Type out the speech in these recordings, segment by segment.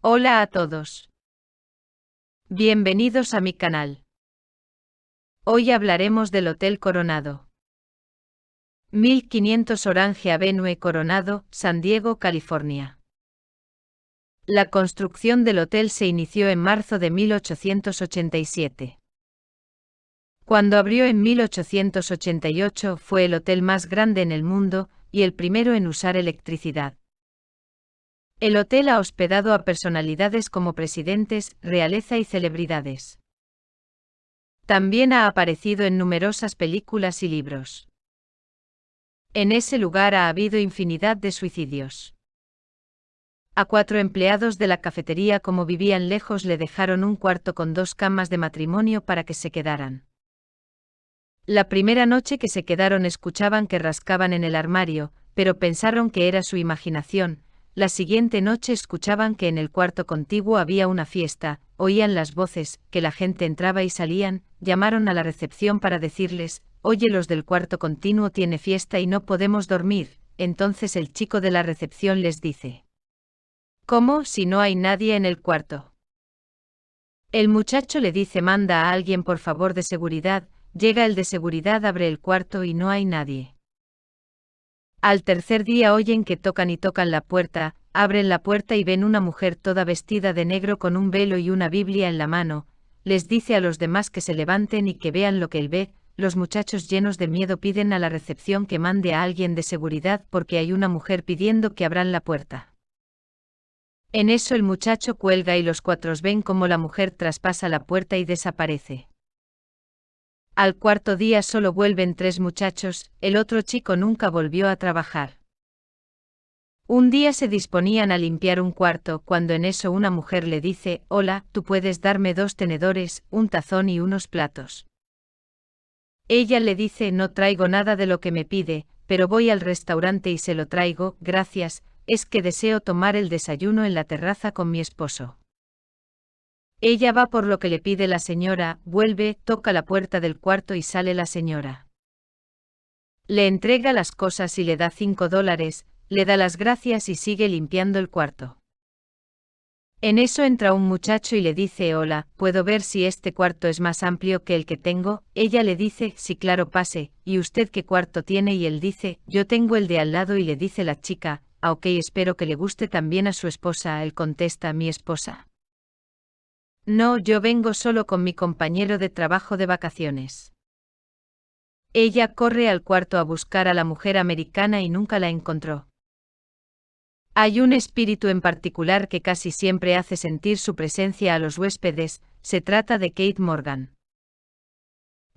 Hola a todos. Bienvenidos a mi canal. Hoy hablaremos del Hotel Coronado. 1500 Orange Avenue Coronado, San Diego, California. La construcción del hotel se inició en marzo de 1887. Cuando abrió en 1888 fue el hotel más grande en el mundo y el primero en usar electricidad. El hotel ha hospedado a personalidades como presidentes, realeza y celebridades. También ha aparecido en numerosas películas y libros. En ese lugar ha habido infinidad de suicidios. A 4 empleados de la cafetería, como vivían lejos, le dejaron un cuarto con 2 camas de matrimonio para que se quedaran. La primera noche que se quedaron escuchaban que rascaban en el armario, pero pensaron que era su imaginación. La siguiente noche escuchaban que en el cuarto contiguo había una fiesta, oían las voces, que la gente entraba y salían, llamaron a la recepción para decirles: «Oye, los del cuarto continuo tiene fiesta y no podemos dormir». Entonces el chico de la recepción les dice: «¿Cómo, si no hay nadie en el cuarto?». El muchacho le dice: «Manda a alguien por favor de seguridad». Llega el de seguridad, abre el cuarto y no hay nadie. Al tercer día oyen que tocan y tocan la puerta, abren la puerta y ven una mujer toda vestida de negro con un velo y una Biblia en la mano. Les dice a los demás que se levanten y que vean lo que él ve. Los muchachos, llenos de miedo, piden a la recepción que mande a alguien de seguridad porque hay una mujer pidiendo que abran la puerta. En eso el muchacho cuelga y los 4 ven como la mujer traspasa la puerta y desaparece. Al cuarto día solo vuelven 3 muchachos, el otro chico nunca volvió a trabajar. Un día se disponían a limpiar un cuarto cuando en eso una mujer le dice: «Hola, ¿tú puedes darme 2 tenedores, un tazón y unos platos?». Ella le dice: «No traigo nada de lo que me pide, pero voy al restaurante y se lo traigo, gracias, es que deseo tomar el desayuno en la terraza con mi esposo». Ella va por lo que le pide la señora, vuelve, toca la puerta del cuarto y sale la señora. Le entrega las cosas y le da $5, le da las gracias y sigue limpiando el cuarto. En eso entra un muchacho y le dice: «Hola, ¿puedo ver si este cuarto es más amplio que el que tengo?». Ella le dice: «Sí, claro, pase». «¿Y usted qué cuarto tiene?». Y él dice: «Yo tengo el de al lado». Y le dice la chica: «Ah, ok, espero que le guste también a su esposa». Él contesta: «¿Mi esposa?». «No, yo vengo solo con mi compañero de trabajo de vacaciones». Ella corre al cuarto a buscar a la mujer americana y nunca la encontró. Hay un espíritu en particular que casi siempre hace sentir su presencia a los huéspedes. Se trata de Kate Morgan.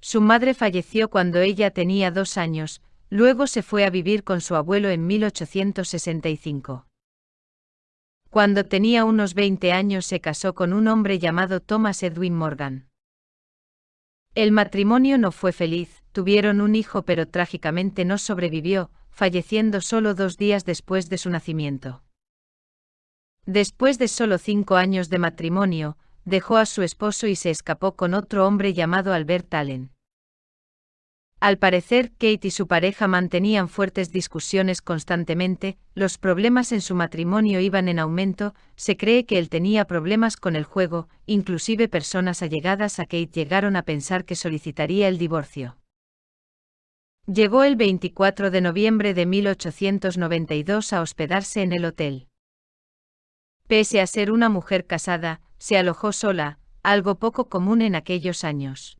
Su madre falleció cuando ella tenía 2 años, luego se fue a vivir con su abuelo en 1865. Cuando tenía unos 20 años se casó con un hombre llamado Thomas Edwin Morgan. El matrimonio no fue feliz, tuvieron un hijo pero trágicamente no sobrevivió, falleciendo solo 2 días después de su nacimiento. Después de solo 5 años de matrimonio, dejó a su esposo y se escapó con otro hombre llamado Albert Allen. Al parecer, Kate y su pareja mantenían fuertes discusiones constantemente, los problemas en su matrimonio iban en aumento, se cree que él tenía problemas con el juego, inclusive personas allegadas a Kate llegaron a pensar que solicitaría el divorcio. Llegó el 24 de noviembre de 1892 a hospedarse en el hotel. Pese a ser una mujer casada, se alojó sola, algo poco común en aquellos años.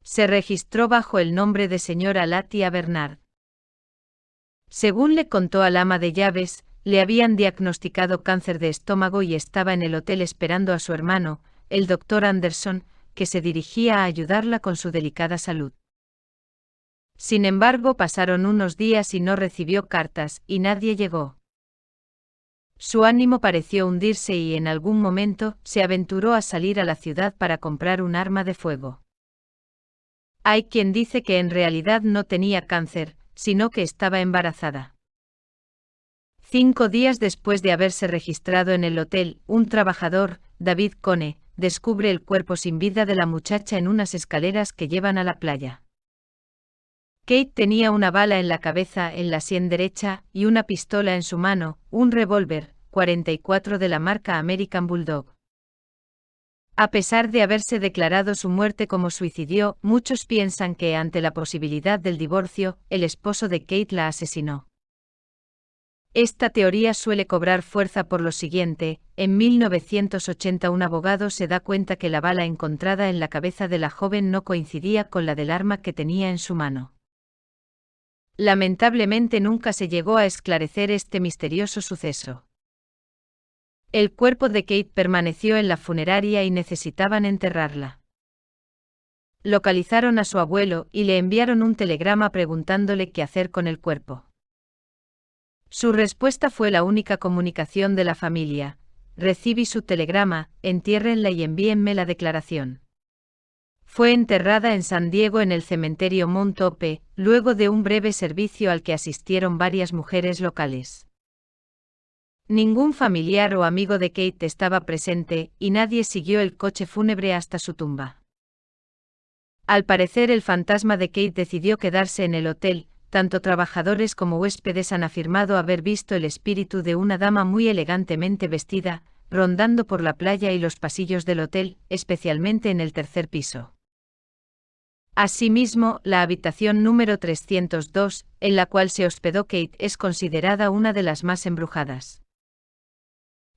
Se registró bajo el nombre de señora Latia Bernard. Según le contó al ama de llaves, le habían diagnosticado cáncer de estómago y estaba en el hotel esperando a su hermano, el doctor Anderson, que se dirigía a ayudarla con su delicada salud. Sin embargo, pasaron unos días y no recibió cartas, y nadie llegó. Su ánimo pareció hundirse y en algún momento se aventuró a salir a la ciudad para comprar un arma de fuego. Hay quien dice que en realidad no tenía cáncer, sino que estaba embarazada. 5 días después de haberse registrado en el hotel, un trabajador, David Cone, descubre el cuerpo sin vida de la muchacha en unas escaleras que llevan a la playa. Kate tenía una bala en la cabeza, en la sien derecha, y una pistola en su mano, un revólver, 44 de la marca American Bulldog. A pesar de haberse declarado su muerte como suicidio, muchos piensan que, ante la posibilidad del divorcio, el esposo de Kate la asesinó. Esta teoría suele cobrar fuerza por lo siguiente: en 1980 un abogado se da cuenta que la bala encontrada en la cabeza de la joven no coincidía con la del arma que tenía en su mano. Lamentablemente nunca se llegó a esclarecer este misterioso suceso. El cuerpo de Kate permaneció en la funeraria y necesitaban enterrarla. Localizaron a su abuelo y le enviaron un telegrama preguntándole qué hacer con el cuerpo. Su respuesta fue la única comunicación de la familia: recibí su telegrama, entiérrenla y envíenme la declaración. Fue enterrada en San Diego en el cementerio Mount Hope, luego de un breve servicio al que asistieron varias mujeres locales. Ningún familiar o amigo de Kate estaba presente, y nadie siguió el coche fúnebre hasta su tumba. Al parecer el fantasma de Kate decidió quedarse en el hotel. Tanto trabajadores como huéspedes han afirmado haber visto el espíritu de una dama muy elegantemente vestida, rondando por la playa y los pasillos del hotel, especialmente en el tercer piso. Asimismo, la habitación número 302, en la cual se hospedó Kate, es considerada una de las más embrujadas.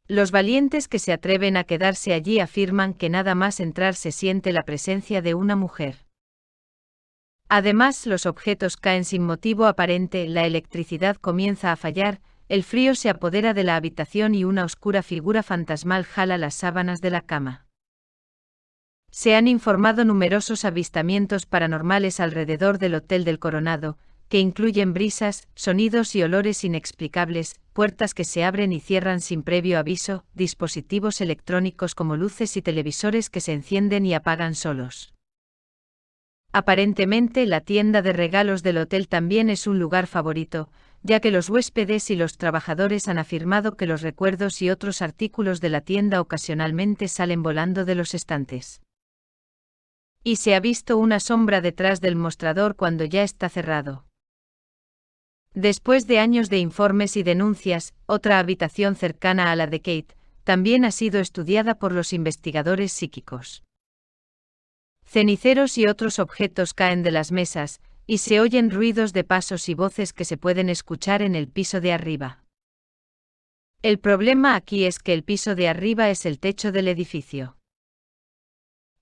Los valientes que se atreven a quedarse allí afirman que nada más entrar se siente la presencia de una mujer. Además, los objetos caen sin motivo aparente, la electricidad comienza a fallar, el frío se apodera de la habitación y una oscura figura fantasmal jala las sábanas de la cama. Se han informado numerosos avistamientos paranormales alrededor del Hotel del Coronado, que incluyen brisas, sonidos y olores inexplicables, puertas que se abren y cierran sin previo aviso, dispositivos electrónicos como luces y televisores que se encienden y apagan solos. Aparentemente la tienda de regalos del hotel también es un lugar favorito, ya que los huéspedes y los trabajadores han afirmado que los recuerdos y otros artículos de la tienda ocasionalmente salen volando de los estantes. Y se ha visto una sombra detrás del mostrador cuando ya está cerrado. Después de años de informes y denuncias, otra habitación cercana a la de Kate también ha sido estudiada por los investigadores psíquicos. Ceniceros y otros objetos caen de las mesas, y se oyen ruidos de pasos y voces que se pueden escuchar en el piso de arriba. El problema aquí es que el piso de arriba es el techo del edificio.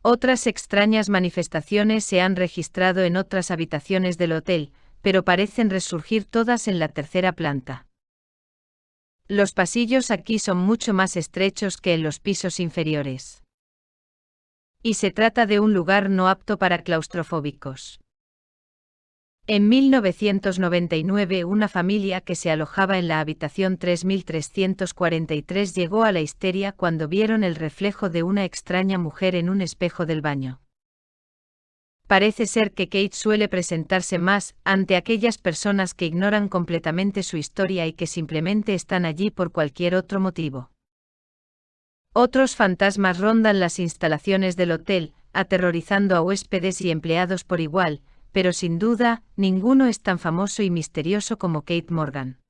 Otras extrañas manifestaciones se han registrado en otras habitaciones del hotel, pero parecen resurgir todas en la tercera planta. Los pasillos aquí son mucho más estrechos que en los pisos inferiores. Y se trata de un lugar no apto para claustrofóbicos. En 1999 una familia que se alojaba en la habitación 3343 llegó a la histeria cuando vieron el reflejo de una extraña mujer en un espejo del baño. Parece ser que Kate suele presentarse más ante aquellas personas que ignoran completamente su historia y que simplemente están allí por cualquier otro motivo. Otros fantasmas rondan las instalaciones del hotel, aterrorizando a huéspedes y empleados por igual, pero sin duda, ninguno es tan famoso y misterioso como Kate Morgan.